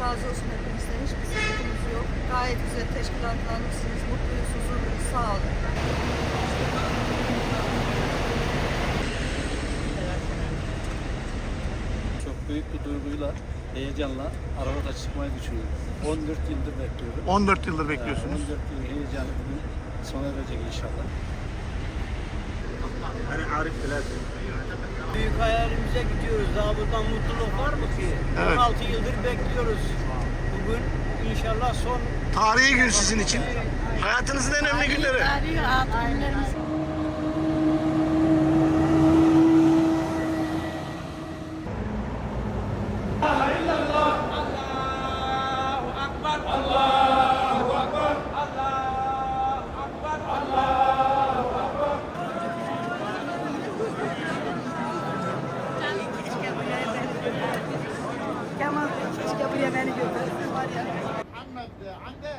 razı olsun hepinizden. Hiçbir sıkıntımız yok. Gayet güzel teşkilatlanmışsınız. Mutluyuz, huzurluyuz. Sağ olun. Çok büyük bir duyguyla, heyecanla arabada çıkmayı düşünüyorum. 14 yıldır bekliyorum. 14 yıldır bekliyorsunuz. 14 yıl heyecanı bugün sona erecek inşallah. Büyük hayalimize gidiyoruz. Daha bundan mutluluk var mı ki? Evet. 16 yıldır bekliyoruz. Bugün inşallah son. Tarihi gün sizin için. Hayatınızın en önemli günleri. Tarihi hayat günlerimiz. Kemal keşke buraya beni götürsün var ya. محمد عنده